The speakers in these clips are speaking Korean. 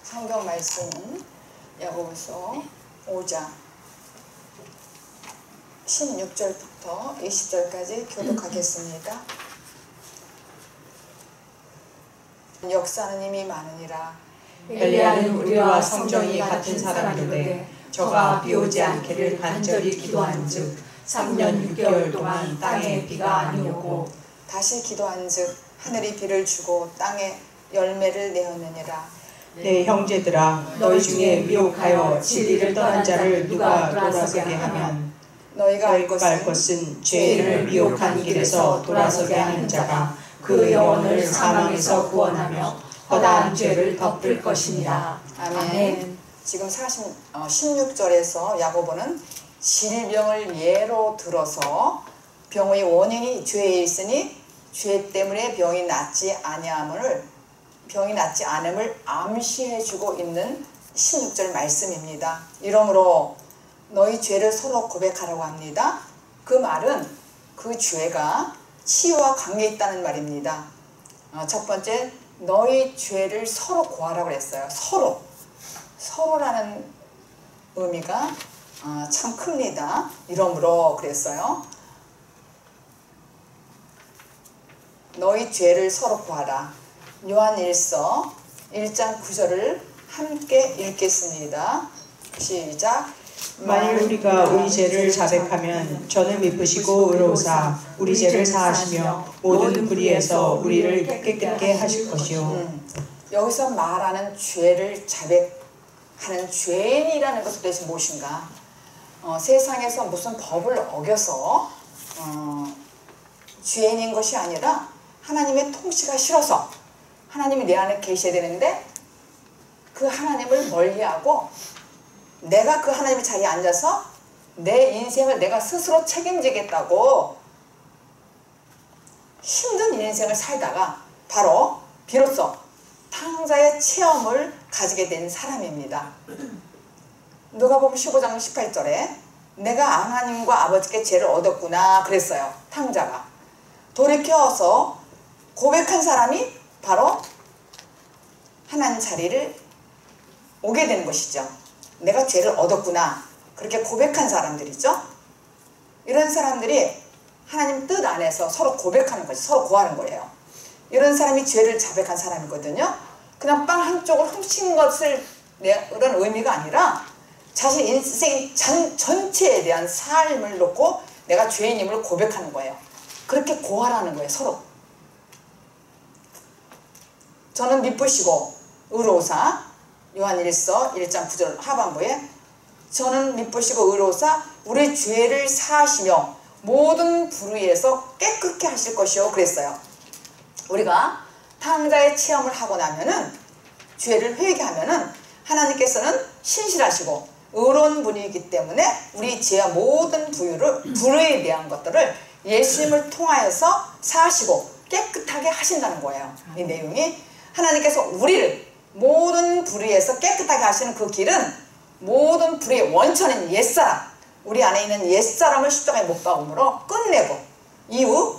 성경 말씀은 야고보서 5장 16절부터 20절까지 교독하겠습니다. 역사는 이미 많으니라. 엘리야는 우리와 성정이 같은 사람이로되 저가 비 오지 않기를 간절히 기도한즉 3년 6개월 동안 땅에 비가 아니오고 다시 기도한즉 하늘이 비를 주고 땅에 열매를 내었느니라. 내 형제들아, 너희 중에 미혹하여 진리를 떠난 자를 누가 돌아서게 하면 너희가 알 것은 죄인을 미혹한 길에서 돌아서게 하는 자가 그 영혼을 사망에서 구원하며 허다한 죄를 덮을 것이니라. 아멘. 지금 16절에서 야고보는 질병을 예로 들어서 병의 원인이 죄에 있으니 죄 때문에 병이 낫지 않음을 암시해주고 있는 16절 말씀입니다. 이러므로 너희 죄를 서로 고백하라고 합니다. 그 말은 그 죄가 치유와 관계 있다는 말입니다. 첫 번째, 너희 죄를 서로 고하라고 했어요. 서로라는 의미가 참 큽니다. 이러므로 그랬어요. 너희 죄를 서로 고하라. 요한일서 1장 9절을 함께 읽겠습니다. 시작. 만일 우리가 우리 죄를 자백하면 저는 미쁘시고 의로우사 우리 죄를 사하시며 모든 불의에서 우리를 깨끗게 하실 것이요. 여기서 말하는 죄를 자백하는 죄인이라는 것은 도대체 무엇인가? 세상에서 무슨 법을 어겨서 죄인인 것이 아니라 하나님의 통치가 싫어서 하나님이 내 안에 계셔야 되는데 그 하나님을 멀리하고 내가 그 하나님의 자리에 앉아서 내 인생을 내가 스스로 책임지겠다고 힘든 인생을 살다가 바로 비로소 탕자의 체험을 가지게 된 사람입니다. 누가복음 15장 18절에 내가 하나님과 아버지께 죄를 얻었구나 그랬어요. 탕자가 돌이켜서 고백한 사람이 바로 하나님 자리를 오게 되는 것이죠. 내가 죄를 얻었구나 그렇게 고백한 사람들이죠. 이런 사람들이 하나님 뜻 안에서 서로 고백하는 것이 서로 고하는 거예요. 이런 사람이 죄를 자백한 사람이거든요. 그냥 빵 한쪽을 훔친 것을 그런 의미가 아니라 자신 인생 전체에 대한 삶을 놓고 내가 죄인임을 고백하는 거예요. 그렇게 고하라는 거예요. 서로. 저는 미쁘시고 의로우사 요한일서 1장 9절 하반부에 저는 미쁘시고 의로우사 우리 죄를 사하시며 모든 불의에서 깨끗게 하실 것이요 그랬어요. 우리가 탕자의 체험을 하고 나면은 죄를 회개하면은 하나님께서는 신실하시고 의로운 분이기 때문에 우리 죄와 모든 불의에 대한 것들을 예수님을 통하여서 사하시고 깨끗하게 하신다는 거예요. 이 내용이 하나님께서 우리를 모든 불의에서 깨끗하게 하시는 그 길은 모든 불의의 원천인 옛사람, 우리 안에 있는 옛사람을 십자가에 못 박음으로 끝내고 이후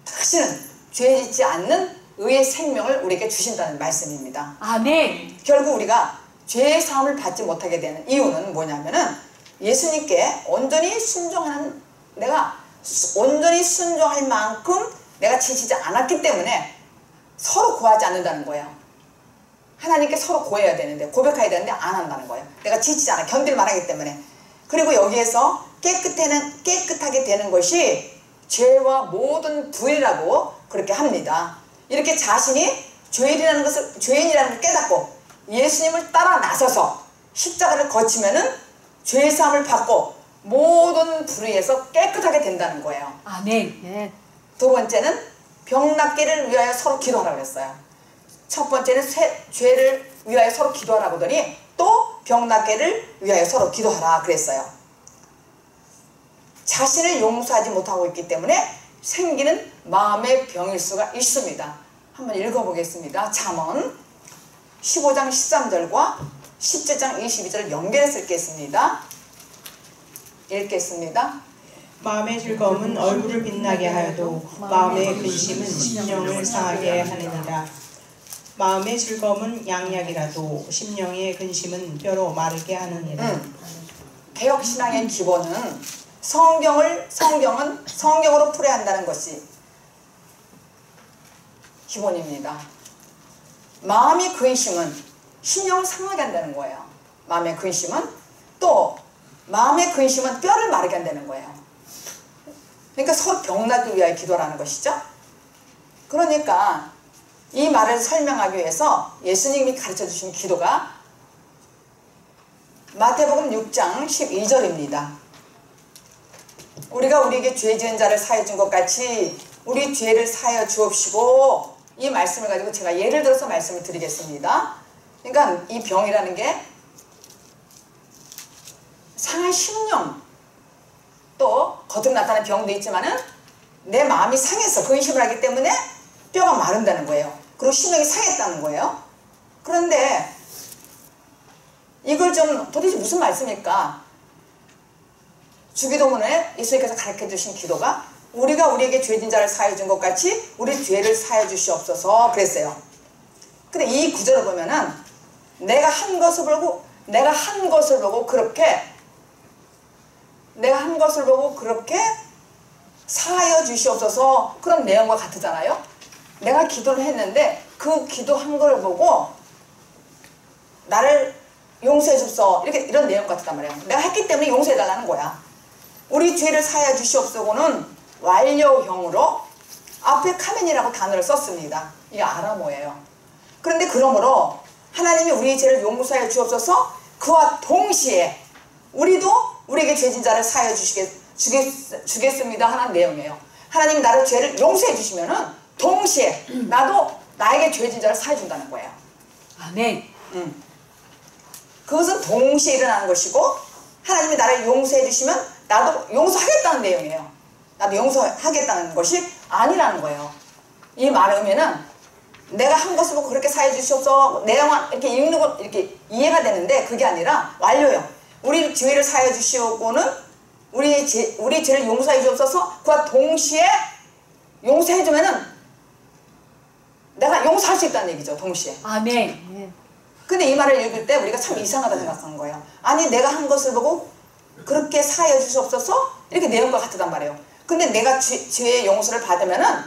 다시는 죄 짓지 않는 의의 생명을 우리에게 주신다는 말씀입니다. 아멘. 결국 우리가 죄의 사함을 받지 못하게 되는 이유는 뭐냐면은 예수님께 온전히 순종하는 내가 온전히 순종할 만큼 내가 지치지 않았기 때문에 서로 구하지 않는다는 거예요. 하나님께 서로 구해야 되는데 고백해야 되는데 안 한다는 거예요. 내가 지치지 않아 견딜만 하기 때문에. 그리고 여기에서 깨끗하게 되는 것이 죄와 모든 불의라고 그렇게 합니다. 이렇게 자신이 죄인이라는 걸 깨닫고 예수님을 따라 나서서 십자가를 거치면은 죄의 사함을 받고 모든 불의에서 깨끗하게 된다는 거예요. 아멘. 네. 두 번째는 병 낫기를 위하여 서로 기도하라고 했어요. 첫 번째는 죄를 위하여 서로 기도하라고 하더니 또 병 낫기를 위하여 서로 기도하라 그랬어요. 자신을 용서하지 못하고 있기 때문에 생기는 마음의 병일 수가 있습니다. 한번 읽어보겠습니다. 잠언 15장 13절과 17장 22절을 연결해서 읽겠습니다. 마음의 즐거움은 얼굴을 빛나게 하여도 마음의 근심은 심령을 상하게 하느니라. 마음의 즐거움은 양약이라도 심령의 근심은 뼈로 마르게 하느니라. 개혁신앙의 기본은 성경은 성경으로 풀어야 한다는 것이 기본입니다. 마음의 근심은 심령을 상하게 한다는 거예요. 마음의 근심은 뼈를 마르게 한다는 거예요. 그러니까 서로 병나기 위하여 기도라는 것이죠. 그러니까 이 말을 설명하기 위해서 예수님이 가르쳐 주신 기도가 마태복음 6장 12절입니다. 우리가 우리에게 죄 지은 자를 사하여 준 것 같이 우리 죄를 사하여 주옵시고, 이 말씀을 가지고 제가 예를 들어서 말씀을 드리겠습니다. 그러니까 이 병이라는 게 상한 심령, 또 겉으로 나타나는 병도 있지만은 내 마음이 상해서 근심을 하기 때문에 뼈가 마른다는 거예요. 그리고 심령이 상했다는 거예요. 그런데 이걸 좀 도대체 무슨 말씀일까? 주기도문에 예수님께서 가르쳐 주신 기도가 우리가 우리에게 죄진 자를 사하여 준 것 같이 우리 죄를 사하여 주시옵소서 그랬어요. 근데 이 구절을 보면은 내가 한 것을 보고 그렇게 사하여 주시옵소서, 그런 내용과 같으잖아요. 내가 기도를 했는데 그 기도한 걸 보고 나를 용서해 줍소, 이런 내용 같단 말이에요. 내가 했기 때문에 용서해 달라는 거야. 우리 죄를 사하여 주시옵소서는 완료형으로 앞에 카멘이라고 단어를 썼습니다. 이게 아람어예요. 그런데 그러므로 하나님이 우리의 죄를 용서하여 주옵소서, 그와 동시에 우리도 우리에게 죄진 자를 사하여 주겠습니다 하는 내용이에요. 하나님이 나를 죄를 용서해 주시면은 동시에 나도 나에게 죄진 자를 사하여 준다는 거예요. 아멘. 그것은 동시에 일어나는 것이고, 하나님이 나를 용서해 주시면 나도 용서하겠다는 내용이에요. 나도 용서하겠다는 것이 아니라는 거예요. 이 말의 의미는 내가 한 것을 보고 그렇게 사해 주시옵소서, 내용은 이렇게 읽는 거 이렇게 이해가 되는데, 그게 아니라 완료형. 우리 죄를 사해 주시오고는 우리 죄를 용서해 주옵소서, 그와 동시에 용서해 주면은 내가 용서할 수 있다는 얘기죠. 동시에. 아멘. 근데 이 말을 읽을 때 우리가 참 이상하다 생각하는 거예요. 아니, 내가 한 것을 보고 그렇게 사하여 주시옵소서, 이렇게 내용과 같단 말이에요. 근데 내가 죄의 용서를 받으면은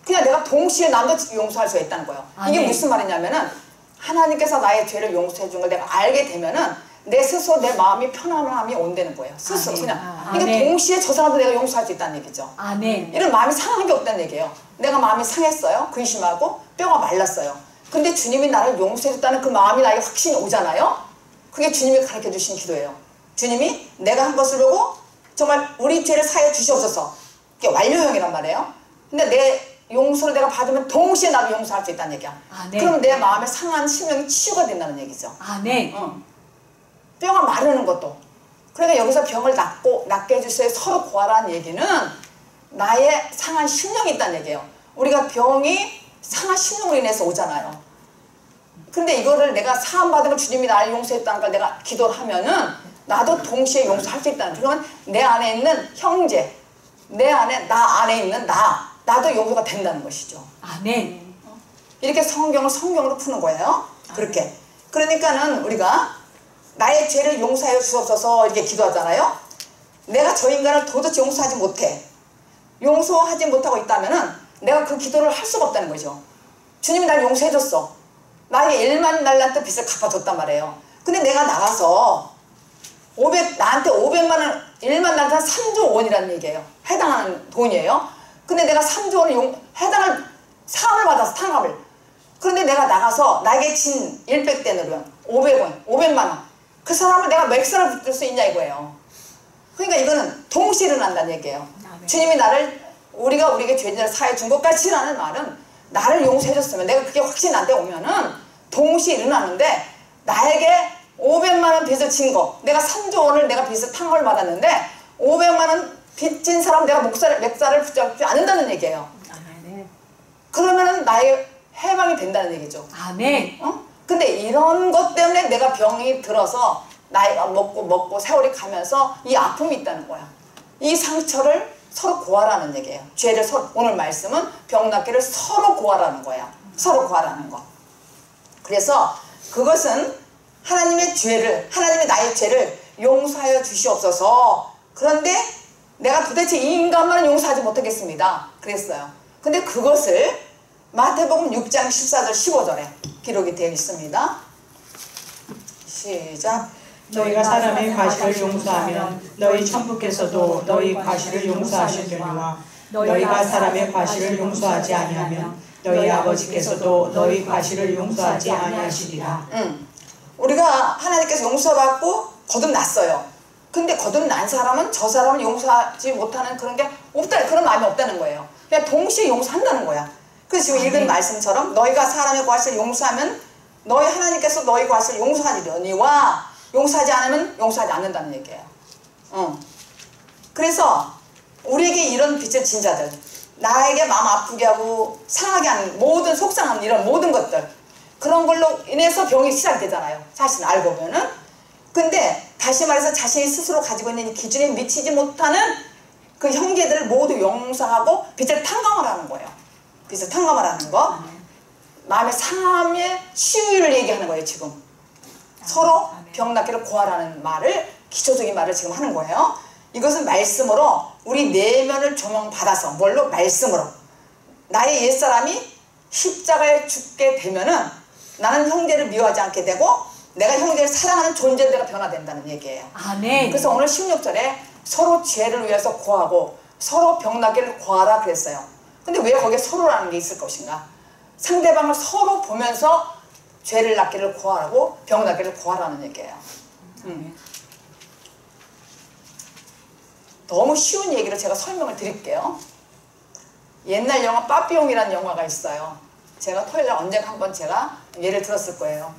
그냥 내가 동시에 남도 용서할 수가 있다는 거예요. 이게 무슨 말이냐면은 하나님께서 나의 죄를 용서해 준 걸 내가 알게 되면은 내 스스로 내 마음이 편안함이 온다는 거예요. 스스로 그냥. 그러니까 동시에 저 사람도 내가 용서할 수 있다는 얘기죠. 아멘. 이런 마음이 상한 게 없다는 얘기예요. 내가 마음이 상했어요. 근심하고 뼈가 말랐어요. 근데 주님이 나를 용서해 줬다는 그 마음이 나에게 확신이 오잖아요. 그게 주님이 가르쳐 주신 기도예요. 주님이 내가 한 것을 보고 정말 우리 죄를 사하여 주시옵소서, 이게 완료형이란 말이에요. 근데 내 용서를 내가 받으면 동시에 나도 용서할 수 있다는 얘기야. 그럼 내 마음에 상한 심령이 치유가 된다는 얘기죠. 아멘. 뼈가 마르는 것도. 그러니까 여기서 병을 낫게 해주세요, 서로 구하라는 얘기는 나의 상한 심령이 있다는 얘기예요. 우리가 병이 상한 심령으로 인해서 오잖아요. 근데 이거를 내가 사함받은 걸 주님이 나를 용서했다는 걸 내가 기도를 하면은 나도 동시에 용서할 수 있다는, 그러면 내 안에 있는 형제, 나 안에 있는 나도 용서가 된다는 것이죠. 아멘. 이렇게 성경으로 푸는 거예요. 그렇게. 그러니까는 우리가 나의 죄를 용서하여 주옵소서 이렇게 기도하잖아요. 내가 저 인간을 도대체 용서하지 못하고 있다면은 내가 그 기도를 할 수가 없다는 거죠. 주님이 날 용서해줬어. 나에게 1만 달란트 빚을 갚아줬단 말이에요. 근데 내가 나가서 나한테 500만 원, 1만 달란트는 3조 원이라는 얘기예요. 해당하는 돈이에요. 근데 내가 3조 원을 해당할 사함을 받아서 탕감을. 그런데 내가 나가서 나에게 진 100대너리면 500원, 500만 원. 그 사람을 내가 맥살을 붙일 수 있냐 이거예요. 그러니까 이거는 동시에 일어난다는 얘기예요. 주님이 우리가 우리에게 죄를 사해 준 것 같이라는 말은 나를 용서해줬으면, 내가 그게 확신이 나한테 오면은 동시에 일어나는데, 나에게 500만 원 빚을 진 거, 내가 3조 원을 내가 빚을 탕감을 받았는데 500만 원 빚진 사람 내가 맥살을 붙잡지 않는다는 얘기예요. 그러면은 나의 해방이 된다는 얘기죠. 아멘. 근데 이런 것 때문에 내가 병이 들어서 나이가 먹고 세월이 가면서 이 아픔이 있다는 거야. 이 상처를 서로 고하라는 얘기예요. 오늘 말씀은 병 낫기를 서로 고하라는 거야. 서로 고하라는 거. 그래서 그것은 하나님의 죄를, 하나님의 나의 죄를 용서하여 주시옵소서. 그런데 내가 도대체 이 인간만은 용서하지 못하겠습니다. 그랬어요. 근데 그것을 마태복음 6장 14절 15절에 기록이 되어 있습니다. 시작. 너희가 사람의 과실을 용서하면 너희 천부께서도 너희 과실을 용서하시려니와 너희가 사람의 과실을 용서하지 아니하면 너희 아버지께서도 너희 과실을 용서하지 아니하시리라. 우리가 하나님께서 용서받고 거듭났어요. 근데 거듭난 사람은 저 사람을 용서하지 못하는 그런 게 없다, 그런 마음이 없다는 거예요. 그냥 동시에 용서한다는 거야. 그래서 지금 읽은 말씀처럼 너희가 사람의 과실을 용서하면 너희 하나님께서 너희 과실을 용서하리려니와 용서하지 않으면 용서하지 않는다는 얘기예요. 그래서 우리에게 이런 빛의 진자들, 나에게 마음 아프게 하고 상하게 하는 모든 속상한 이런 모든 것들, 그런 걸로 인해서 병이 시작되잖아요. 자신 알고 보면은. 근데 다시 말해서 자신이 스스로 가지고 있는 이 기준에 미치지 못하는 그 형제들을 모두 용서하고 빛을 탕감을 하는 거예요. 빛을 탕감을 하는 거. 마음의 상함의 치유를 얘기하는 거예요, 지금. 서로 병 낫기를 구하라는 말을, 기초적인 말을 지금 하는 거예요. 이것은 말씀으로 우리 내면을 조명받아서, 뭘로? 말씀으로. 나의 옛사람이 십자가에 죽게 되면은 나는 형제를 미워하지 않게 되고 내가 형제를 사랑하는 존재로 내가 변화된다는 얘기예요. 아멘. 그래서 오늘 16절에 서로 죄를 위해서 구하고 서로 병 낫기를 구하라 그랬어요. 근데 왜 거기에 서로라는 게 있을 것인가? 상대방을 서로 보면서 죄를 낫기를 구하라고 병 낫기를 구하라는 얘기예요. 너무 쉬운 얘기를 제가 설명을 드릴게요. 옛날 영화 빠삐용이라는 영화가 있어요. 제가 토요일날 언젠가 한번 제가 예를 들었을 거예요.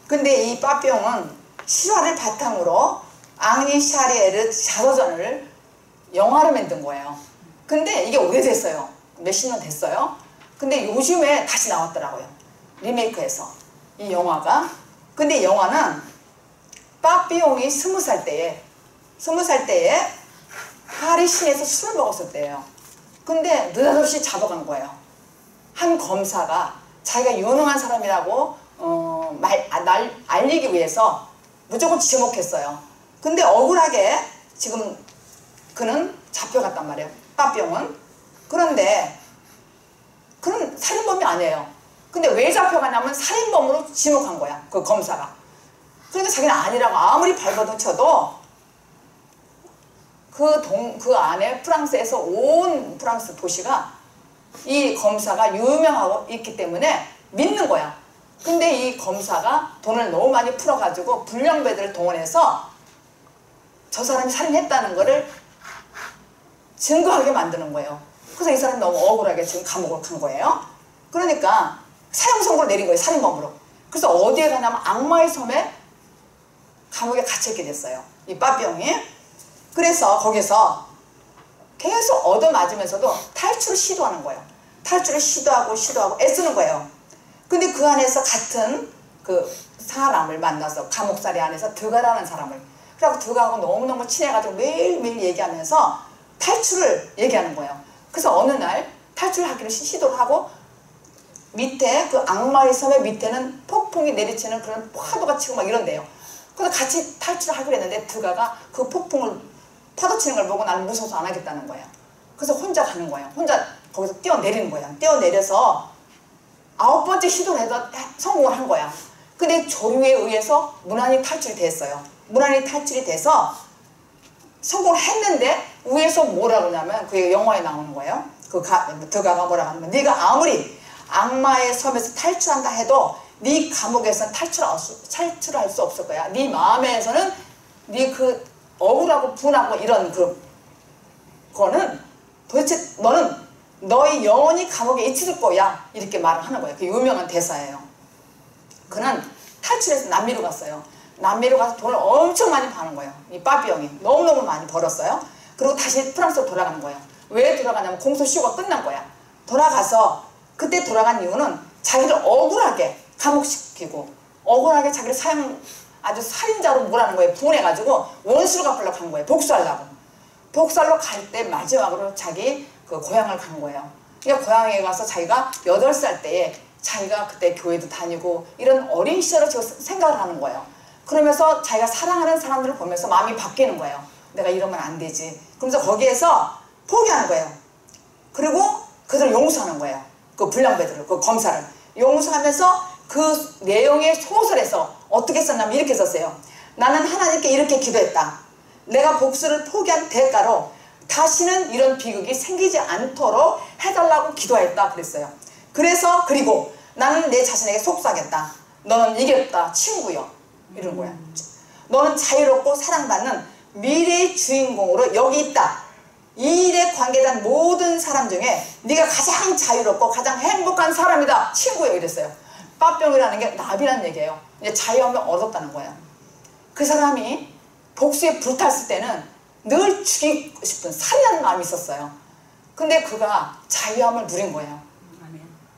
근데 이 빠삐용은 실화를 바탕으로 앙리 샤리에르 자서전을 영화로 만든 거예요. 근데 이게 오래됐어요. 몇십 년 됐어요. 근데 요즘에 다시 나왔더라고요. 리메이크해서 이 영화가. 근데 이 영화는 빠삐용이 20살 때에 파리 시내에서 술을 먹었을 때예요. 근데 느닷없이 잡아간 거예요. 한 검사가 자기가 유능한 사람이라고 알리기 위해서 무조건 지목했어요. 근데 억울하게 지금 그는 잡혀갔단 말이에요. 빠삐용은. 그런데 그는 살인범이 아니에요. 근데 왜 잡혀가냐면 살인범으로 지목한 거야, 그 검사가. 그러니까 자기는 아니라고 아무리 발버둥 쳐도 그 안에 프랑스에서 온 프랑스 도시가 이 검사가 유명하고 있기 때문에 믿는 거야. 근데 이 검사가 돈을 너무 많이 풀어가지고 불량배들을 동원해서 저 사람이 살인했다는 거를 증거하게 만드는 거예요. 그래서 이 사람이 너무 억울하게 지금 감옥을 간 거예요. 그러니까 사형 선고를 내린 거예요, 살인범으로. 그래서 어디에 가냐면 악마의 섬에 감옥에 갇혀있게 됐어요, 이 빠삐용이. 그래서 거기서 계속 얻어맞으면서도 탈출을 시도하는 거예요. 탈출을 시도하고 애쓰는 거예요. 근데 그 안에서 같은 그 사람을 만나서 감옥살이 안에서 드가라는 사람을, 그래갖고 드가하고 너무너무 친해가지고 매일매일 얘기하면서 탈출을 얘기하는 거예요. 그래서 어느 날 탈출하기를 시도를 하고 밑에 그 악마의 섬의 밑에는 폭풍이 내리치는 그런 파도가 치고 막 이런데요. 그래서 같이 탈출을 하기로 했는데 드가가 그 폭풍을 파도 치는 걸 보고 나는 무서워서 안 하겠다는 거예요. 그래서 혼자 가는 거예요. 혼자 거기서 뛰어내리는 거예요. 뛰어내려서 9번째 시도를 해도 성공을 한 거야. 근데 조류에 의해서 무난히 탈출이 됐어요. 무난히 탈출이 돼서 성공을 했는데 위에서 뭐라 그러냐면 그게 영화에 나오는 거예요. 드가가 뭐라 하냐면 네가 아무리 악마의 섬에서 탈출한다 해도 네 감옥에서는 탈출할 수 없을 거야. 네 마음에서는 네 그 억울하고 분하고 이런 그거는 도대체 너는 너의 영혼이 감옥에 있을 거야. 이렇게 말을 하는 거예요. 그 유명한 대사예요. 그는 탈출해서 남미로 갔어요. 남미로 가서 돈을 엄청 많이 버는 거예요. 이 빠삐용이 너무너무 많이 벌었어요. 그리고 다시 프랑스로 돌아가는 거예요. 왜 돌아가냐면 공소시효가 끝난 거야. 돌아가서 그때 돌아간 이유는 자기를 억울하게 감옥시키고 억울하게 자기를 아주 살인자로 몰아는 거예요. 분해가지고 원수를 갚으려고 한 거예요. 복수하려고. 복수하러 갈 때 마지막으로 자기 그 고향을 간 거예요. 그러니까 고향에 가서 자기가 8살 때에 자기가 그때 교회도 다니고 이런 어린 시절을 지금 생각을 하는 거예요. 그러면서 자기가 사랑하는 사람들을 보면서 마음이 바뀌는 거예요. 내가 이러면 안 되지. 그러면서 거기에서 포기하는 거예요. 그리고 그들을 용서하는 거예요. 그 불량배들을, 그 검사를 용서하면서 그 내용의 소설에서 어떻게 썼냐면 이렇게 썼어요. 나는 하나님께 이렇게 기도했다. 내가 복수를 포기한 대가로 다시는 이런 비극이 생기지 않도록 해달라고 기도했다 그랬어요. 그래서 그리고 나는 내 자신에게 속삭였다. 너는 이겼다 친구여. 이런 거야. 너는 자유롭고 사랑받는 미래의 주인공으로 여기 있다. 이 일에 관계된 모든 사람 중에 네가 가장 자유롭고 가장 행복한 사람이다 친구여 이랬어요. 빠병이라는 게 나비라는 얘기예요. 이제 자유함을 얻었다는 거예요. 그 사람이 복수에 불탔을 때는 늘 죽이고 싶은 살인하는 마음이 있었어요. 근데 그가 자유함을 누린 거예요.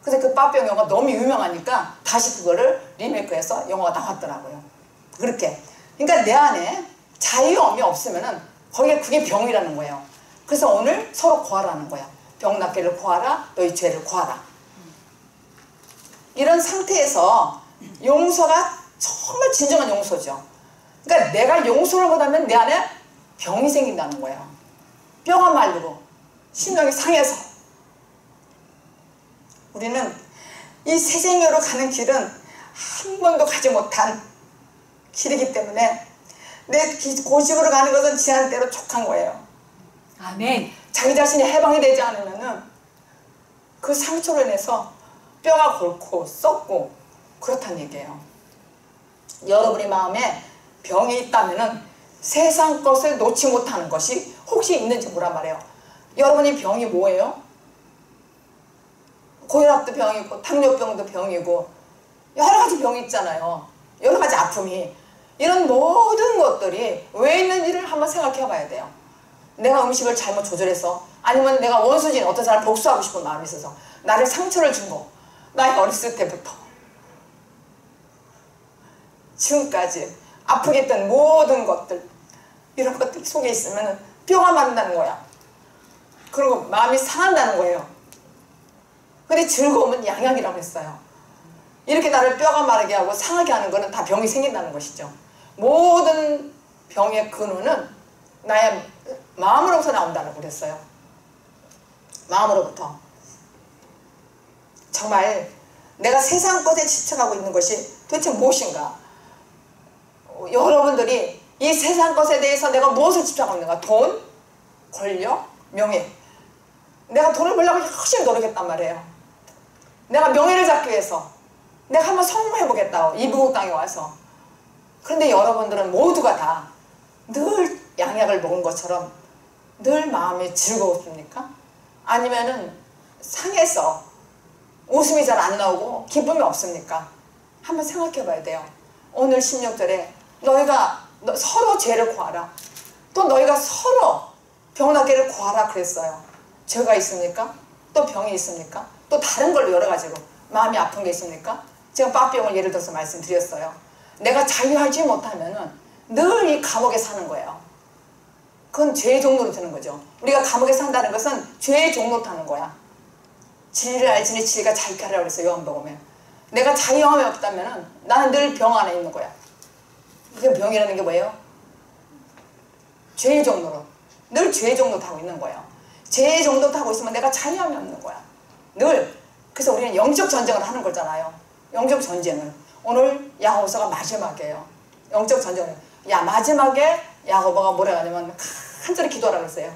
그래서 그 빠병 영화가 너무 유명하니까 다시 그거를 리메이크해서 영화가 나왔더라고요. 그렇게. 그러니까 내 안에 자유함이 없으면은 거기에 그게 병이라는 거예요. 그래서 오늘 서로 구하라는 거야. 병 낫기를 구하라. 너희 죄를 구하라. 이런 상태에서 용서가 정말 진정한 용서죠. 그러니까 내가 용서를 못하면 내 안에 병이 생긴다는 거예요. 뼈가 말르고 심령이 상해서. 우리는 이 새생명으로 가는 길은 한 번도 가지 못한 길이기 때문에 내 고집으로 가는 것은 지난 대로 촉한 거예요. 아멘. 자기 자신이 해방이 되지 않으면은 그 상처로 인해서 뼈가 골고 썩고 그렇다는 얘기예요. 여러분의 마음에 병이 있다면은 세상 것을 놓지 못하는 것이 혹시 있는지 보란 말이에요. 여러분이 병이 뭐예요? 고혈압도 병이고 당뇨병도 병이고 여러 가지 병이 있잖아요. 여러 가지 아픔이. 이런 모든 것들이 왜 있는지를 한번 생각해 봐야 돼요. 내가 음식을 잘못 조절해서 아니면 내가 원수진 어떤 사람 복수하고 싶은 마음이 있어서 나를 상처를 준 거. 나의 어렸을 때부터 지금까지 아프게 했던 모든 것들 이런 것들 속에 있으면 뼈가 마른다는 거야. 그리고 마음이 상한다는 거예요. 근데 즐거움은 양약이라고 했어요. 이렇게 나를 뼈가 마르게 하고 상하게 하는 거는 다 병이 생긴다는 것이죠. 모든 병의 근원은 나의 마음으로부터 나온다고 그랬어요. 마음으로부터. 정말 내가 세상 것에 집착하고 있는 것이 도대체 무엇인가? 여러분들이 이 세상 것에 대해서 내가 무엇을 집착하고 있는가? 돈, 권력, 명예. 내가 돈을 벌려고 열심히 노력했단 말이에요. 내가 명예를 잡기 위해서 내가 한번 성공해보겠다고 이부국 땅에 와서. 그런데 여러분들은 모두가 다 늘 양약을 먹은 것처럼 늘 마음이 즐거웠습니까? 아니면은 상해서 웃음이 잘 안 나오고 기쁨이 없습니까? 한번 생각해 봐야 돼요. 오늘 16절에 너희가 서로 죄를 구하라. 또 너희가 서로 병낫기를 구하라 그랬어요. 죄가 있습니까? 또 병이 있습니까? 또 다른 걸로 여러 가지로 마음이 아픈 게 있습니까? 제가 빠병을 예를 들어서 말씀드렸어요. 내가 자유하지 못하면은 늘 이 감옥에 사는 거예요. 그건 죄의 종로로 드는 거죠. 우리가 감옥에 산다는 것은 죄의 종로로 타는 거야. 진리를 알지니 진리가 자유케 하라고 그래서 요한복음에. 내가 자유함이 없다면은 나는 늘 병 안에 있는 거야. 이게 병이라는 게 뭐예요? 죄의 종로로. 늘 죄의 종로 타고 있는 거예요. 죄의 종로 타고 있으면 내가 자유함이 없는 거야. 늘. 그래서 우리는 영적 전쟁을 하는 거잖아요. 영적 전쟁을. 오늘 야고보서가 마지막이에요. 영적 전쟁을. 마지막에 야고보가 뭐라 하냐면 간절히 기도하라고 했어요.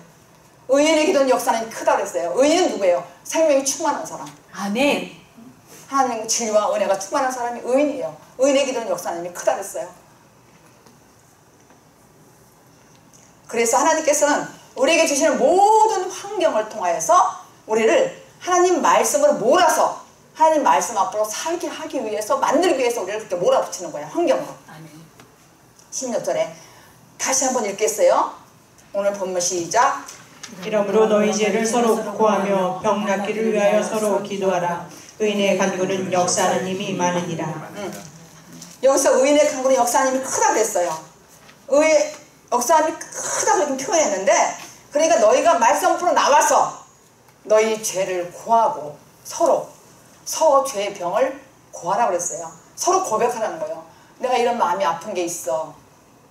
의인의 기도는 역사는 크다 그랬어요. 의인은 누구예요? 생명이 충만한 사람. 아멘. 하나님의 진리와 은혜가 충만한 사람이 의인이에요. 의인의 기도는 역사님이 크다 그랬어요. 그래서 하나님께서는 우리에게 주시는 모든 환경을 통하여서 우리를 하나님 말씀으로 몰아서 하나님 말씀 앞으로 살게 하기 위해서 만들기 위해서 우리를 그렇게 몰아붙이는 거예요. 환경으로. 아멘. 16절에 다시 한번 읽겠어요. 오늘 본문 시작. 이러므로 너희 죄를 서로 구하며 병 낫기를 위하여 서로 기도하라. 의인의 간구는 역사하는 힘이 많으니라. 여기서 의인의 간구는 역사하는 힘이 크다 그랬어요. 역사하는 힘이 크다 그렇게 표현했는데, 그러니까 너희가 말씀 앞으로 나와서 너희 죄를 구하고 서로 서로 죄의 병을 고하라고 그랬어요. 서로 고백하라는 거예요. 내가 이런 마음이 아픈 게 있어.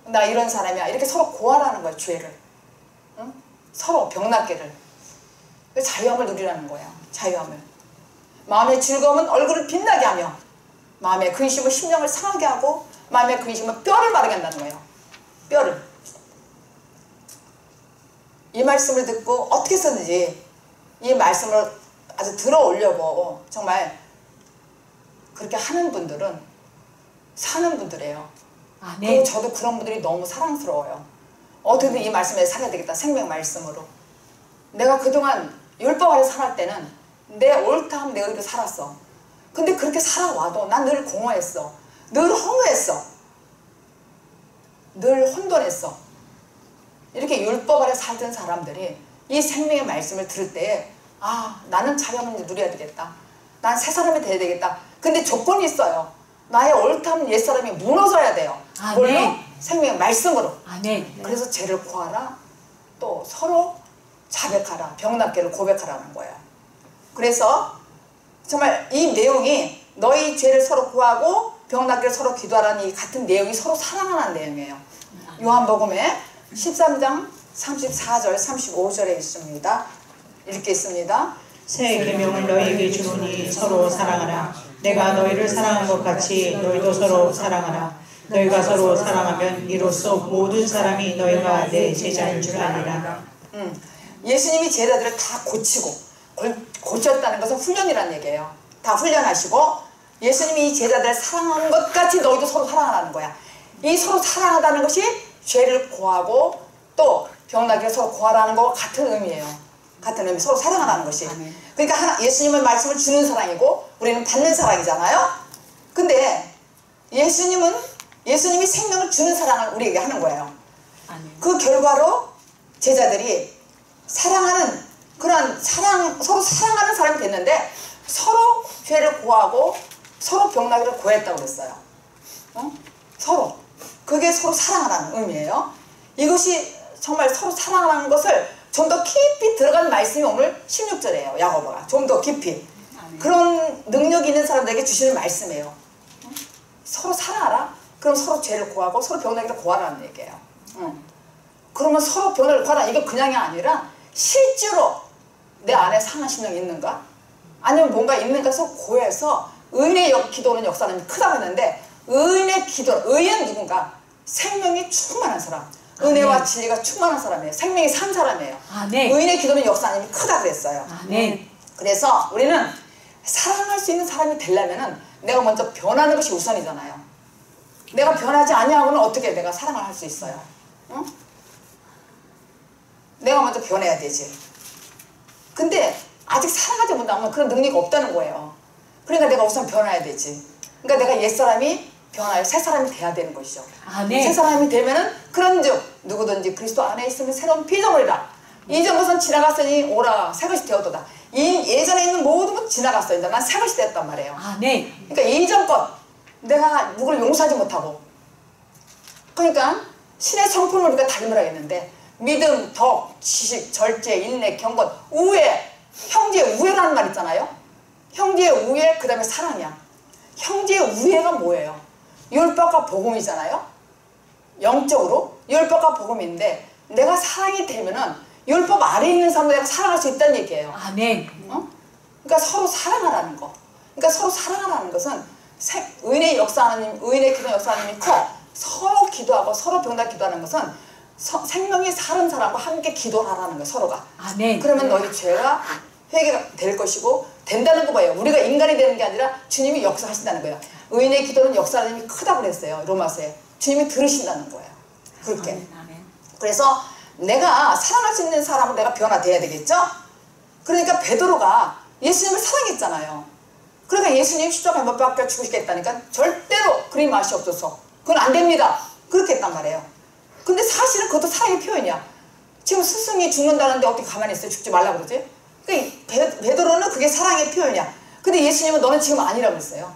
나 이런 사람이야. 이렇게 서로 고하라는 거예요. 죄를. 응? 서로 병낫게를. 자유함을 누리라는 거예요. 자유함을. 마음의 즐거움은 얼굴을 빛나게 하며 마음의 근심은 심령을 상하게 하고 마음의 근심은 뼈를 마르게 한다는 거예요. 뼈를. 이 말씀을 듣고 어떻게 썼는지 이 말씀을 아주 들어오려고 정말 그렇게 하는 분들은 사는 분들이에요. 그리고 저도 그런 분들이 너무 사랑스러워요. 어떻게든 이 말씀에 살아야 되겠다. 생명 말씀으로. 내가 그동안 율법 아래 살았을 때는 내 옳다함 내가 이렇게 살았어. 근데 그렇게 살아와도 난 늘 공허했어. 늘 허무했어. 늘 혼돈했어. 이렇게 율법 아래 살던 사람들이 이 생명의 말씀을 들을 때 아, 나는 자유함을 누려야 되겠다. 난 새 사람이 돼야 되겠다. 근데 조건이 있어요. 나의 옳다함 옛사람이 무너져야 돼요. 뭘로? 생명의 말씀으로. 그래서 죄를 고하라. 또 서로 자백하라. 병낫게를 고백하라는 거예요. 그래서 정말 이 내용이 너희 죄를 서로 구하고 병낫게를 서로 기도하라는 이 같은 내용이 서로 사랑하는 내용이에요. 요한복음에 13장 34절 35절에 있습니다. 읽겠습니다. 새 계명을 너희에게 주노니 서로 사랑하라. 내가 너희를 사랑한 것 같이 너희도 서로 사랑하라. 너희가 서로 사랑하면 이로써 모든 사람이 너희가 내 제자인 줄 아리라. 예수님이 제자들을 다 고쳤다는 것은 훈련이라는 얘기예요. 다 훈련하시고 예수님이 이 제자들을 사랑하는 것 같이 너희도 서로 사랑하라는 거야. 이 서로 사랑하다는 것이 죄를 고하고 또 병나게 서로 고하라는 것과 같은 의미예요. 같은 의미, 서로 사랑하라는 것이. 그러니까 예수님은 말씀을 주는 사랑이고 우리는 받는 사랑이잖아요. 근데 예수님이 생명을 주는 사랑을 우리에게 하는 거예요. 그 결과로 제자들이 사랑하는 그런 서로 사랑하는 사람이 됐는데 서로 죄를 고하고 서로 병나기를 고했다고 그랬어요. 서로. 그게 서로 사랑하라는 의미예요. 이것이 정말 서로 사랑하는 것을 좀 더 깊이 들어간 말씀이 오늘 16절이에요. 야고보가. 좀 더 깊이. 그런 능력이 있는 사람들에게 주시는 말씀이에요. 서로 사랑하라. 그럼 서로 죄를 고하고 서로 병나기를 고하라는 얘기예요. 그러면 서로 병나기를 고하라. 이거 그냥이 아니라 실제로 내 안에 상한 심령이 있는가? 아니면 뭔가 있는가 해서 고해서 의인의 기도는 역사는 크다고 했는데 의인의 기도, 의인 누군가? 생명이 충만한 사람. 은혜와 진리가 충만한 사람이에요. 생명이 산 사람이에요. 의인의 기도는 역사님이 크다 그랬어요. 그래서 우리는 사랑할 수 있는 사람이 되려면 내가 먼저 변하는 것이 우선이잖아요. 내가 변하지 아니하고는 어떻게 내가 사랑을 할 수 있어요? 응? 내가 먼저 변해야 되지. 근데 아직 사랑하지 못하면 그런 능력이 없다는 거예요. 그러니까 내가 우선 변해야 되지. 그러니까 내가 옛사람이 변할 새 사람이 돼야 되는 것이죠. 새 사람이 되면은 그런즉 누구든지 그리스도 안에 있으면 새로운 피조물이라. 이전 것은 지나갔으니 오라 새 것이 되었도다. 이 예전에 있는 모든 것 지나갔어요. 이제 난 새 것이 되었단 말이에요. 그러니까 이전 것 내가 누구를 용서하지 못하고 그러니까 신의 성품을 우리가 닮으라 했는데 믿음, 덕, 지식, 절제, 인내, 경건, 우애 형제의 우애라는 말 있잖아요. 형제의 우애 그 다음에 사랑이야. 형제의 우애가 뭐예요? 율법과 복음이잖아요. 영적으로 율법과 복음인데 내가 사랑이 되면은 율법 아래에 있는 사람을 내가 사랑할 수 있다는 얘기예요. 그러니까 서로 사랑하라는 거. 그러니까 서로 사랑하라는 것은 의인의 역사하나님, 의인의 기도 역사하나님이 커. 서로 기도하고 서로 병다 기도하는 것은 생명이 사는 사람과 함께 기도하라는 거예요. 서로가. 그러면 너희 죄가 회개가 될 것이고 된다는 거 봐요. 우리가 인간이 되는 게 아니라 주님이 역사하신다는 거예요. 의인의 기도는 역사하나님이 크다고 그랬어요. 로마서에. 주님이 들으신다는 거예요. 그렇게. 그래서 내가 사랑할 수 있는 사람은 내가 변화돼야 되겠죠? 그러니까 베드로가 예수님을 사랑했잖아요. 그러니까 예수님 십자가에 못 박혀 죽으시겠다니까 절대로 그리 맛이 없어서 그건 안 됩니다. 그렇게 했단 말이에요. 근데 사실은 그것도 사랑의 표현이야. 지금 스승이 죽는다는데 어떻게 가만히 있어요? 죽지 말라고 그러지? 그러니까 베드로는 그게 사랑의 표현이야. 근데 예수님은 너는 지금 아니라고 그랬어요.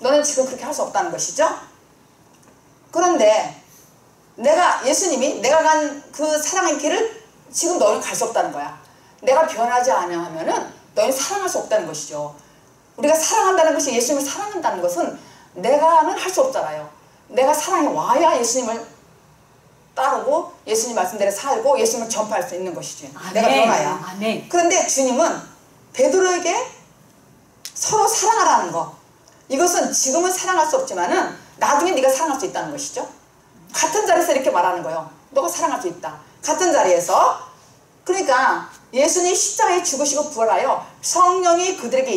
너는 지금 그렇게 할 수 없다는 것이죠. 그런데 예수님이 내가 간 그 사랑의 길을 지금 너는 갈 수 없다는 거야. 내가 변하지 않으면은 너는 사랑할 수 없다는 것이죠. 우리가 사랑한다는 것이, 예수님을 사랑한다는 것은 내가는 할 수 없잖아요. 내가 사랑해 와야 예수님을 따르고 예수님 말씀대로 살고 예수님을 전파할 수 있는 것이지. 내가 변화야. 아멘. 그런데 주님은 베드로에게 서로 사랑하라는 거, 이것은 지금은 사랑할 수 없지만은 나중에 네가 사랑할 수 있다는 것이죠. 같은 자리에서 이렇게 말하는 거예요. 너가 사랑할 수 있다. 같은 자리에서. 그러니까 예수님이 십자가에 죽으시고 부활하여 성령이 그들에게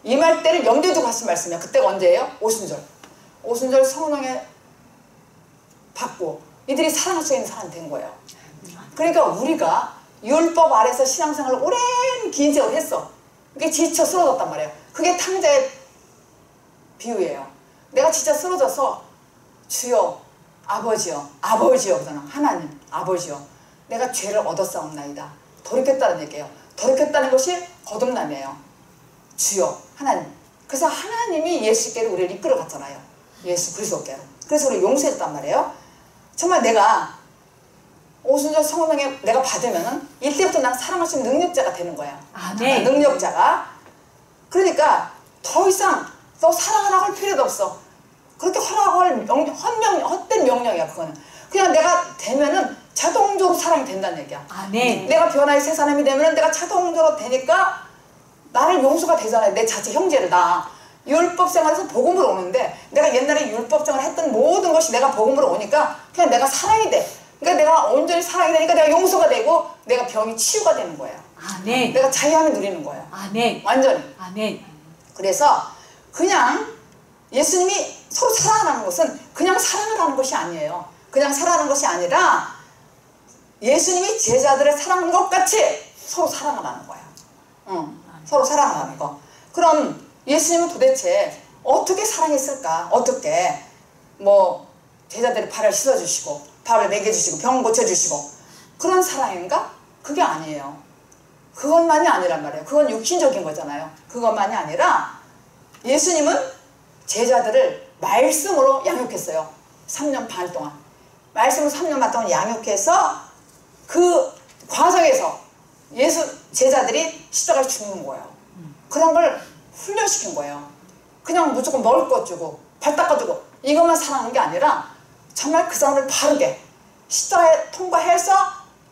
임할 때를 염두에 두고 하신 말씀이에요. 그때가 언제예요? 오순절. 오순절 성령에 받고 이들이 사랑할 수 있는 사람이 된 거예요. 그러니까 우리가 율법 아래서 신앙생활을 오랜 긴 세월 했어. 그게 지쳐 쓰러졌단 말이에요. 그게 탕자의 비유예요. 내가 진짜 쓰러져서 주여 아버지여, 아버지여 그러잖아. 하나님 아버지여, 내가 죄를 얻었사옵나이다. 돌이켰다는 얘기예요. 돌이켰다는 것이 거듭남이에요. 주여 하나님. 그래서 하나님이 예수께로 우리를 이끌어 갔잖아요. 예수 그리스도께로. 그래서 우리 용서했단 말이에요. 정말 내가 오순절 성령에 내가 받으면은 이때부터 난 사랑할 수 있는 능력자가 되는 거야. 아멘. 능력자가. 그러니까 더 이상 너 사랑하라고 할 필요도 없어. 그렇게 하라고 할 헛된 명령이야. 그거는 그냥 내가 되면은 자동적으로 사랑이 된다는 얘기야. 아멘. 내가 변화의 새 사람이 되면은 내가 자동적으로 되니까 나를 용서가 되잖아요. 내 자체 형제를 다. 율법 생활에서 복음으로 오는데 내가 옛날에 율법 생활 했던 모든 것이 내가 복음으로 오니까 그냥 내가 사랑이 돼. 그러니까 내가 온전히 사랑이 되니까 내가 용서가 되고 내가 병이 치유가 되는 거예요. 아멘. 내가 자유함을 누리는 거예요. 아멘. 완전히. 아멘. 그래서 그냥 예수님이 서로 사랑하는 것은 그냥 사랑하라는 것이 아니에요. 그냥 사랑하는 것이 아니라 예수님이 제자들을 사랑하는 것 같이 서로 사랑하라는 거예요. 서로 사랑하라는 거. 그럼 예수님은 도대체 어떻게 사랑했을까? 어떻게 뭐 제자들이 발을 씻어주시고 밥을 먹여주시고 병 고쳐주시고 그런 사랑인가? 그게 아니에요. 그것만이 아니란 말이에요. 그건 육신적인 거잖아요. 그것만이 아니라 예수님은 제자들을 말씀으로 양육했어요. 3년 반 동안. 말씀으로 3년 반 동안 양육해서 그 과정에서 제자들이 십자가에 죽는 거예요. 그런 걸 훈련시킨 거예요. 그냥 무조건 먹을 것 주고 발 닦아주고 이것만 사랑하는 게 아니라 정말 그 사람을 바르게 십자가에 통과해서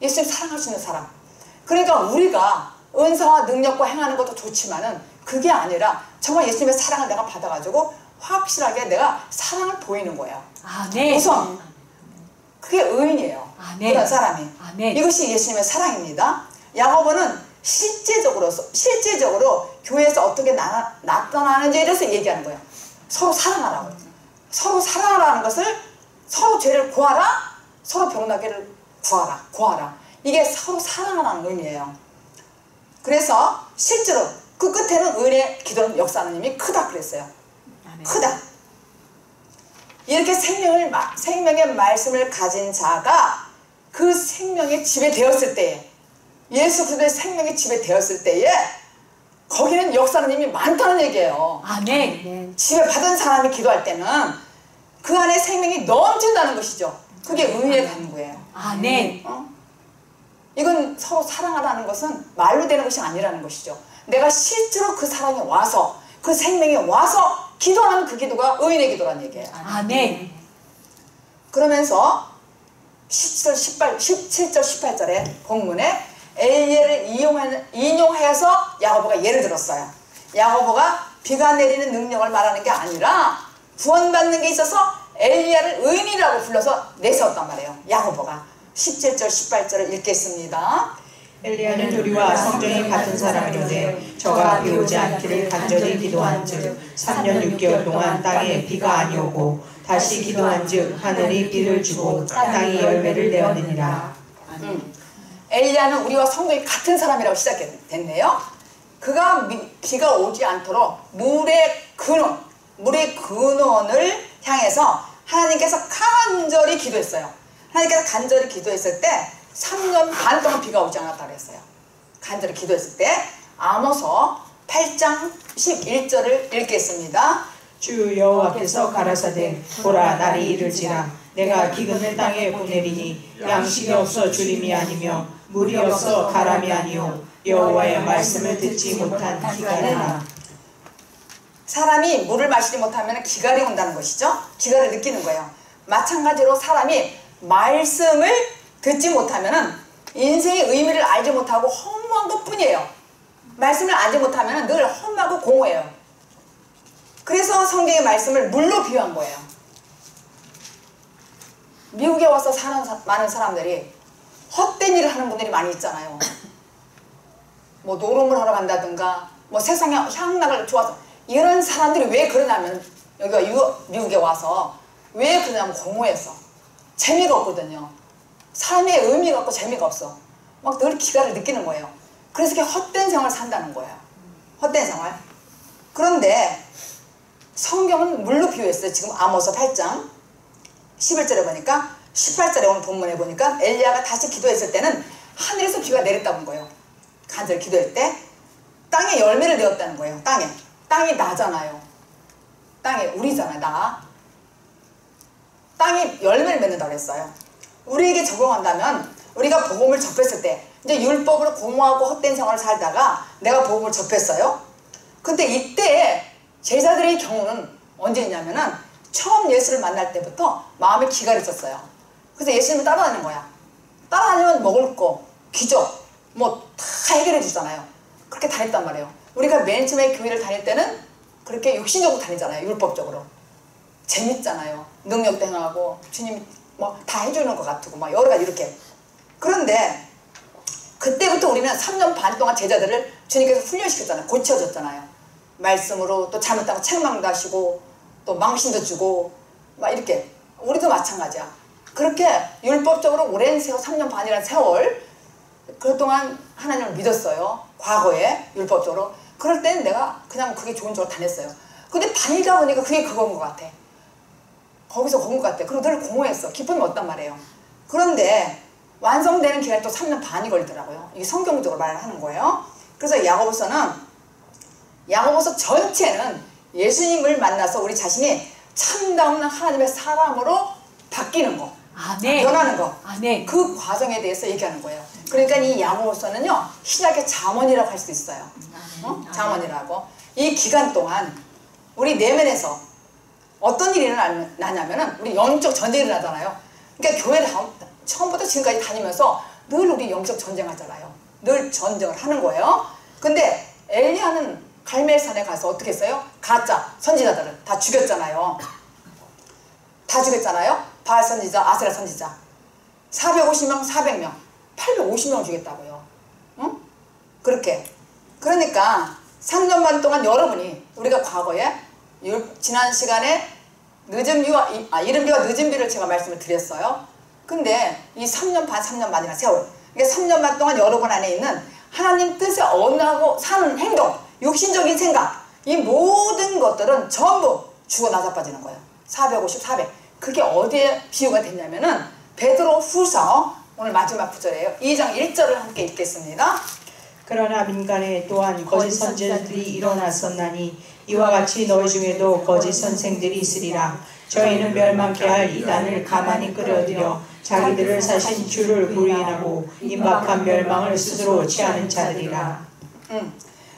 예수님 사랑할 수 있는 사람. 그러니까 우리가 은사와 능력과 행하는 것도 좋지만은 그게 아니라 정말 예수님의 사랑을 내가 받아가지고 확실하게 내가 사랑을 보이는 거예요. 아멘. 우선 그게 의인이에요. 아멘. 그런 사람이. 아멘. 이것이 예수님의 사랑입니다. 야고보는 실제적으로 교회에서 어떻게 나타나는지에 대해서 얘기하는 거예요. 서로 사랑하라고. 서로 사랑하라는 것을 서로 죄를 구하라, 서로 병나게를 구하라. 이게 서로 사랑하라는 의미예요. 그래서 실제로 그 끝에는 의인의 기도는 역사하는 힘이 크다 그랬어요. 아멘. 크다. 이렇게 생명의 말씀을 가진 자가 그 생명의 집에 되었을 때에, 예수 그리스도의 생명의 집에 되었을 때에 거기는 역사하는 힘이 많다는 얘기예요. 아멘. 집에 받은 사람이 기도할 때는 그 안에 생명이 넘친다는 것이죠. 그게 의의 간구예요. 아멘. 이건 서로 사랑하라는 것은 말로 되는 것이 아니라는 것이죠. 내가 실제로 그 사랑이 와서 그 생명이 와서 기도하는 그 기도가 의인의 기도라는 얘기예요. 아멘. 그러면서 17절 18절에 본문에 엘리야를 인용하여서 야고보가 예를 들었어요. 야고보가 비가 내리는 능력을 말하는 게 아니라 구원받는 게 있어서 엘리야를 의인이라고 불러서 내세웠단 말이에요. 야고보가 17절 18절을 읽겠습니다. 엘리야는 우리와 성전이 같은 사람이로되 저가 비 오지 않기를 간절히 기도한즉 3년 6개월 동안 땅에 비가 아니오고 다시 기도한즉 하늘이 비를 주고 땅이 열매를 내었느니라. 엘리야는 우리와 성전이 같은 사람이라고 시작됐네요. 그가 비가 오지 않도록 물의 근원을 향해서 하나님께서 간절히 기도했어요. 하나님께서 간절히 기도했을 때 3년 반 동안 비가 오지 않았다고 했어요. 간절히 기도했을 때 아모서 8장 11절을 읽겠습니다. 주 여호와께서 가라사대 보라 날이 이르지라 내가 기근을 땅에 보내리니 양식이 없어 주림이 아니며 물이 없어 가람이 아니요 여호와의 말씀을 듣지 못한 기가라. 사람이 물을 마시지 못하면 기갈이 온다는 것이죠. 기갈을 느끼는 거예요. 마찬가지로 사람이 말씀을 듣지 못하면 인생의 의미를 알지 못하고 허무한 것뿐이에요. 말씀을 알지 못하면 늘 험하고 공허해요. 그래서 성경의 말씀을 물로 비유한 거예요. 미국에 와서 사는 많은 사람들이 헛된 일을 하는 분들이 많이 있잖아요. 뭐 노름을 하러 간다든가 뭐 세상에 향락을 좋아서 이런 사람들이 왜 그러냐면 여기가 미국에 와서 왜 그러냐면 공허해서 재미가 없거든요. 삶의 의미가 없고 재미가 없어. 막 늘 기갈을 느끼는 거예요. 그래서 이렇게 헛된 생활을 산다는 거예요. 헛된 생활. 그런데 성경은 물로 비유했어요. 지금 아모스 8장 11절에 보니까 18절에 오늘 본문에 보니까 엘리야가 다시 기도했을 때는 하늘에서 비가 내렸다는 거예요. 간절히 기도할 때 땅에 열매를 내었다는 거예요. 땅이 나잖아요. 땅이 우리잖아요. 나. 땅이 열매를 맺는다고 그랬어요. 우리에게 적용한다면 우리가 복음을 접했을 때 이제 율법으로 공허하고 헛된 생활을 살다가 내가 복음을 접했어요. 근데 이때 제자들의 경우는 언제 있냐면은 처음 예수를 만날 때부터 마음에 기갈이 있었어요. 그래서 예수님을 따라다니는 거야. 따라다니면 먹을 거, 기적 뭐 다 해결해 주잖아요. 그렇게 다녔단 말이에요. 우리가 맨 처음에 교회를 다닐 때는 그렇게 육신적으로 다니잖아요. 율법적으로. 재밌잖아요. 능력도 행하고 주님이 뭐 다 해주는 것 같고 막 여러 가지 이렇게. 그런데 그때부터 우리는 3년 반 동안 제자들을 주님께서 훈련시켰잖아요. 고쳐줬잖아요. 말씀으로 또 잘못하고 책망도 하시고 또 망신도 주고 막 이렇게. 우리도 마찬가지야. 그렇게 율법적으로 오랜 세월 3년 반이라는 세월 그동안 하나님을 믿었어요. 과거에 율법적으로. 그럴 때는 내가 그냥 그게 좋은 쪽으로 다녔어요. 근데 다니다 보니까 그게 그건 것 같아. 거기서 건 것 같아. 그리고 늘 공허했어. 기쁨이 없단 말이에요. 그런데 완성되는 기간이 또 3년 반이 걸리더라고요. 이게 성경적으로 말을 하는 거예요. 그래서 야고보서 전체는 예수님을 만나서 우리 자신이 참다운 하나님의 사람으로 바뀌는 거. 아멘. 변하는 거. 아멘. 그 과정에 대해서 얘기하는 거예요. 그러니까 이 야고보서는요. 신약의 잠언이라고 할 수 있어요. 잠언이라고. 이 기간 동안 우리 내면에서 어떤 일이 일어나냐면은 우리 영적 전쟁이 일어나잖아요. 그러니까 교회를 처음부터 지금까지 다니면서 늘 우리 영적 전쟁하잖아요. 늘 전쟁을 하는 거예요. 근데 엘리야는 갈멜산에 가서 어떻게 했어요? 가짜 선지자들을 다 죽였잖아요. 다 죽였잖아요. 바알 선지자, 아세라 선지자 450명, 400명 850명을 죽였다고요. 응? 그렇게. 그러니까 3년 반 동안 여러분이 우리가 과거에 지난 시간에 늦은 비와 이른 비와 늦은 비를 제가 말씀을 드렸어요. 근데 이 3년 반이라는 세월. 그러니까 3년 반 동안 여러분 안에 있는 하나님 뜻에 언하고 사는 행동, 육신적인 생각, 이 모든 것들은 전부 죽어 나자빠지는 거예요. 450, 400. 그게 어디에 비유가 됐냐면은 베드로 후서 오늘 마지막 구절이에요. 2장 1절을 함께 읽겠습니다. 그러나 민간에 또한 거짓 선지자들이 일어났었나니 이와 같이 너희 중에도 거짓 선생들이 있으리라. 저희는 멸망케 할 이단을 가만히 끌어들여 자기들을 사신 주를 부인하고 임박한 멸망을 스스로 취하는 자들이라.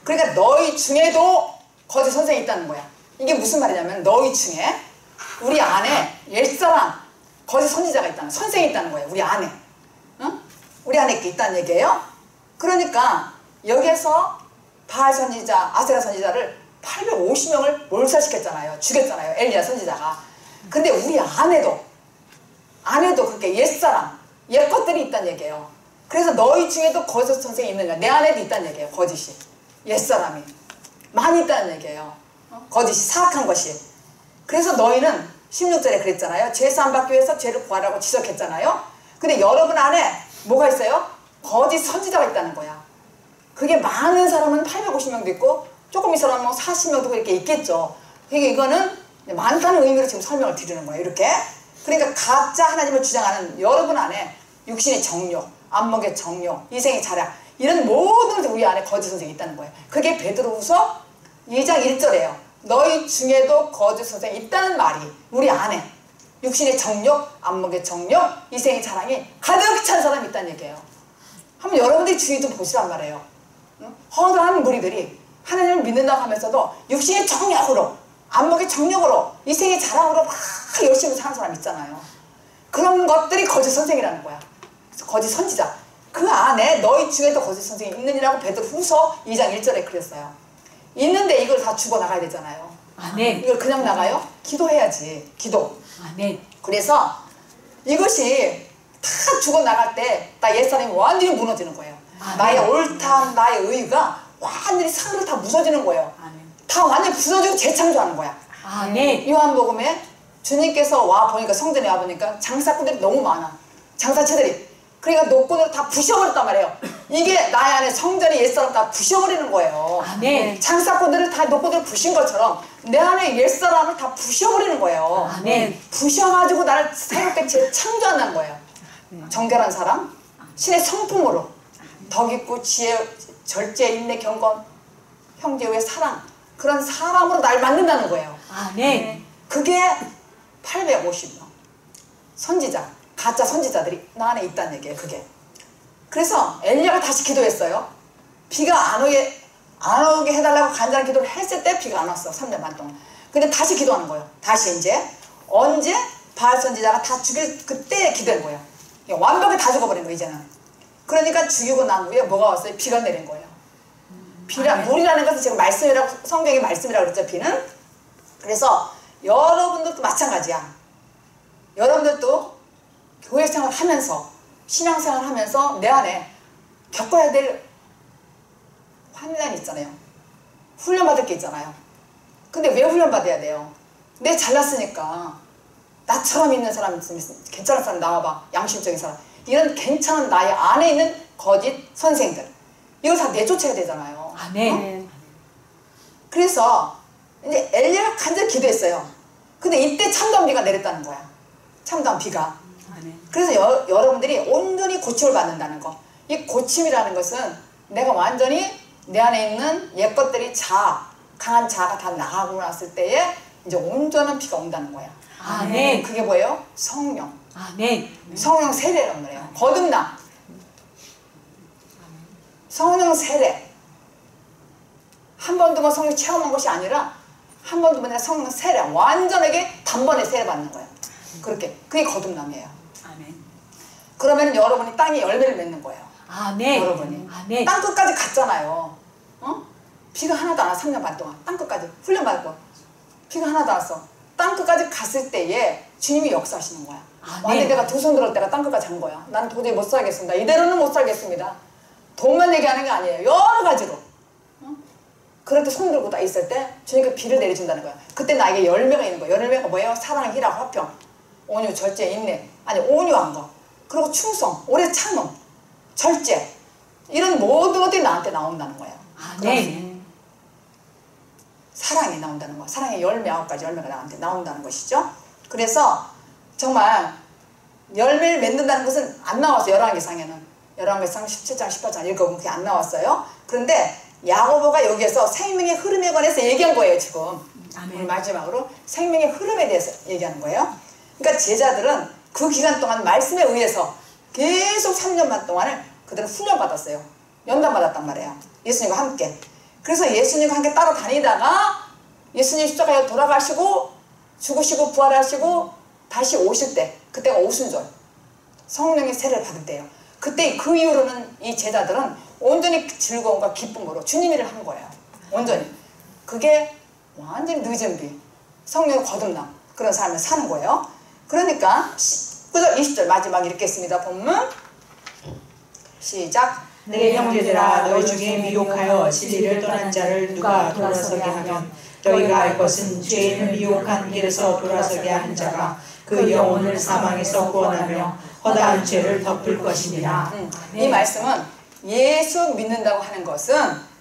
그러니까 너희 중에도 거짓 선생이 있다는 거야. 이게 무슨 말이냐면 너희 중에 우리 안에 옛사람 거짓 선지자가 있다는, 선생이 있다는 거예요. 우리 안에. 응? 우리 안에 있다는 얘기예요. 그러니까 여기에서 바알 선지자, 아세라 선지자를 850명을 몰살시켰잖아요. 죽였잖아요. 엘리야 선지자가. 근데 우리 안에도 그렇게 옛사람, 옛것들이 있다는 얘기예요. 그래서 너희 중에도 거짓 선생이 있느냐. 내 안에도 있다는 얘기예요. 거짓이. 옛사람이. 많이 있다는 얘기예요. 거짓이, 사악한 것이. 그래서 너희는 16절에 그랬잖아요. 죄사함 받기 위해서 죄를 구하라고 지적했잖아요. 근데 여러분 안에 뭐가 있어요? 거짓 선지자가 있다는 거야. 그게 많은 사람은 850명도 있고 조금 이 사람은 40명도 그렇게 있겠죠. 그러니까 이거는 많다는 의미로 지금 설명을 드리는 거예요. 이렇게. 그러니까 가짜 하나님을 주장하는 여러분 안에 육신의 정욕, 안목의 정욕, 이생의 자랑 이런 모든 것이 우리 안에 거짓 선생이 있다는 거예요. 그게 베드로후서 2장 1절이에요. 너희 중에도 거짓 선생이 있다는 말이 우리 안에 육신의 정욕, 안목의 정욕, 이생의 자랑이 가득 찬 사람이 있다는 얘기예요. 한번 여러분들이 주의 좀 보시란 말이에요. 허다한 무리들이 하나님을 믿는다고 하면서도 육신의 정력으로, 안목의 정력으로, 이생의 자랑으로 막 열심히 사는 사람 있잖아요. 그런 것들이 거짓 선생이라는 거야. 거짓 선지자. 그 안에 너희 중에도 거짓 선생이 있느니라고 베드로후서 2장 1절에 그랬어요. 있는데 이걸 다 죽어나가야 되잖아요. 아멘. 이걸 그냥 나가요? 기도해야지. 기도. 아멘. 그래서 이것이 다 죽어나갈 때 나 옛사람이 완전히 무너지는 거예요. 아멘. 나의 옳다함, 나의 의의가 완전히 산으로 다 무너지는 거예요. 아멘. 다 완전히 부서지고 재창조하는 거야. 아멘. 요한복음에 주님께서 와 보니까, 성전에 와 보니까 장사꾼들이 너무 많아. 장사체들이. 그러니까 노끈으로 다 부셔버렸단 말이에요. 이게 나의 안에 성전이 옛사람 다 부셔버리는 거예요. 아멘. 장사꾼들을 다 노끈으로 부신 것처럼 내 안에 옛사람을 다 부셔버리는 거예요. 아멘. 부셔가지고 나를 새롭게 재창조한다는 거예요. 정결한 사람, 신의 성품으로 덕 있고 지혜, 절제, 인내, 경건, 형제 외 사랑, 그런 사람으로 날 만든다는 거예요. 아멘. 그게 850명 선지자, 가짜 선지자들이 나 안에 있다는 얘기예요. 그게. 그래서 엘리야가 다시 기도했어요. 비가 안 오게 해달라고 간절한 기도를 했을 때 비가 안 왔어. 3년 반 동안. 근데 다시 기도하는 거예요. 다시 이제 언제 바알 선지자가 다 죽일 그때 기도한 거예요. 완벽히 다 죽어버린 거예요. 이제는. 그러니까 죽이고 난 후에 뭐가 왔어요? 비가 내린 거예요. 물이라는 것은 지금 말씀이라고, 성경의 말씀이라고 그랬죠. 비는. 그래서 여러분들도 마찬가지야. 여러분들도 교회 생활 하면서, 신앙생활 하면서 내 안에 겪어야 될 환난이 있잖아요. 훈련받을 게 있잖아요. 근데 왜 훈련받아야 돼요? 내 잘났으니까 나처럼 있는 사람 있으면 괜찮은 사람 나와봐. 양심적인 사람. 이런 괜찮은 나의 안에 있는 거짓 선생들. 이걸 다 내쫓아야 되잖아요. 아멘. 그래서 이제 엘리야가 간절히 기도했어요. 근데 이때 참다운 비가 내렸다는 거야. 참다운 비가. 아멘. 그래서 여러분들이 온전히 고침을 받는다는 거. 이 고침이라는 것은 내가 완전히 내 안에 있는 옛것들이 강한 자아가 다 나가고 났을 때에 이제 온전한 비가 온다는 거야. 아멘. 그게 뭐예요? 성령. 아멘. 성령 세례란 말이에요. 거듭남. 성령 세례. 한 번, 두 번 성령 체험한 것이 아니라 한 번, 두 번에 성령 세례. 완전하게 단번에 세례 받는 거예요. 그렇게. 그게 거듭남이에요. 아멘. 그러면 여러분이 땅에 열매를 맺는 거예요. 아멘. 여러분이. 아멘. 땅 끝까지 갔잖아요. 비가 하나도 안 와. 3년 반 동안. 땅 끝까지. 훈련받고. 비가 하나도 안 왔어. 땅 끝까지 갔을 때에 주님이 역사하시는 거야. 완전히 내가 두 손 들을 때가 땅 끝까지 간 거야. 난 도저히 못 살겠습니다. 이대로는 못 살겠습니다. 돈만 얘기하는 게 아니에요. 여러 가지로. 그럴 때 손 들고 딱 있을 때 주님께 비를 내려준다는 거야. 그때 나에게 열매가 있는 거야. 열매가 뭐예요? 사랑, 희락, 화평, 온유, 절제, 인내. 아니 온유한 거. 그리고 충성, 오래 참음, 절제. 이런 모든 것들이 나한테 나온다는 거예요. 아멘. 사랑이 나온다는 거야. 사랑의 열매 9가지 열매가 나한테 나온다는 것이죠. 그래서 정말 열매를 맺는다는 것은 안 나왔어요. 열왕기상에는. 열왕기상 17장 18장 읽어보면 그게 안 나왔어요. 그런데 야고보가 여기에서 생명의 흐름에 관해서 얘기한 거예요. 지금. 아멘. 오늘 마지막으로 생명의 흐름에 대해서 얘기하는 거예요. 그러니까 제자들은 그 기간 동안 말씀에 의해서 계속 3년 반 동안을 그들은 훈련받았어요. 연단받았단 말이에요. 예수님과 함께. 그래서 예수님과 함께 따라다니다가 예수님 십자가에 돌아가시고 죽으시고 부활하시고 다시 오실 때, 그때가 오순절 성령의 세례를 받을 때예요. 그때 그 이후로는 이 제자들은 온전히 즐거움과 기쁨으로 주님 일을 한 거예요. 온전히. 그게 완전히 늦은 비, 성령의 거듭남, 그런 삶을 사는 거예요. 그러니까 19절 20절 마지막 읽겠습니다. 본문 시작. 내 형제들아, 너희 중에 미혹하여 진리를 떠난 자를 누가 돌아서게 하면 너희가 알 것은 죄인을 미혹한 길에서 돌아서게 한 자가 그 영혼을 사망에서 구원하며 허다한 죄를 덮을 것입니다. 이 말씀은 예수 믿는다고 하는 것은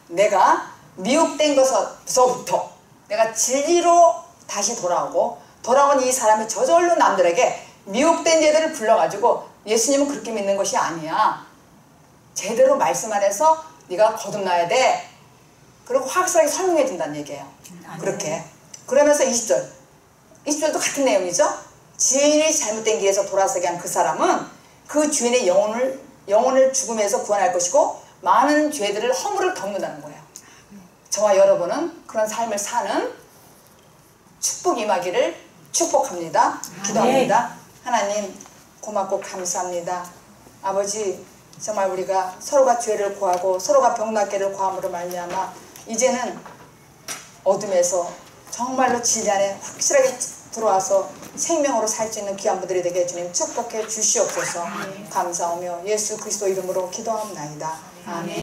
내가 미혹된 것서부터 내가 진리로 다시 돌아온 이 사람이 저절로 남들에게 미혹된 죄들을 불러가지고 예수님은 그렇게 믿는 것이 아니야. 제대로 말씀 안에서 네가 거듭나야 돼. 그리고 확실하게 설명해 준다는 얘기예요. 그렇게. 그러면서 20절도 같은 내용이죠. 주인이 잘못된 길에서 돌아서게 한 그 사람은 그 주인의 영혼을 죽음에서 구원할 것이고 많은 죄들을 허물을 덮는다는 거예요. 저와 여러분은 그런 삶을 사는 축복 임하기를 축복합니다. 기도합니다. 하나님 고맙고 감사합니다. 아버지 정말 우리가 서로가 죄를 구하고 서로가 병낫게를 구함으로 말미암아 이제는 어둠에서 정말로 진리 안에 확실하게 들어와서 생명으로 살 수 있는 귀한 분들이 되게 주님 축복해 주시옵소서. 감사하며 예수 그리스도 이름으로 기도합나이다. 아멘.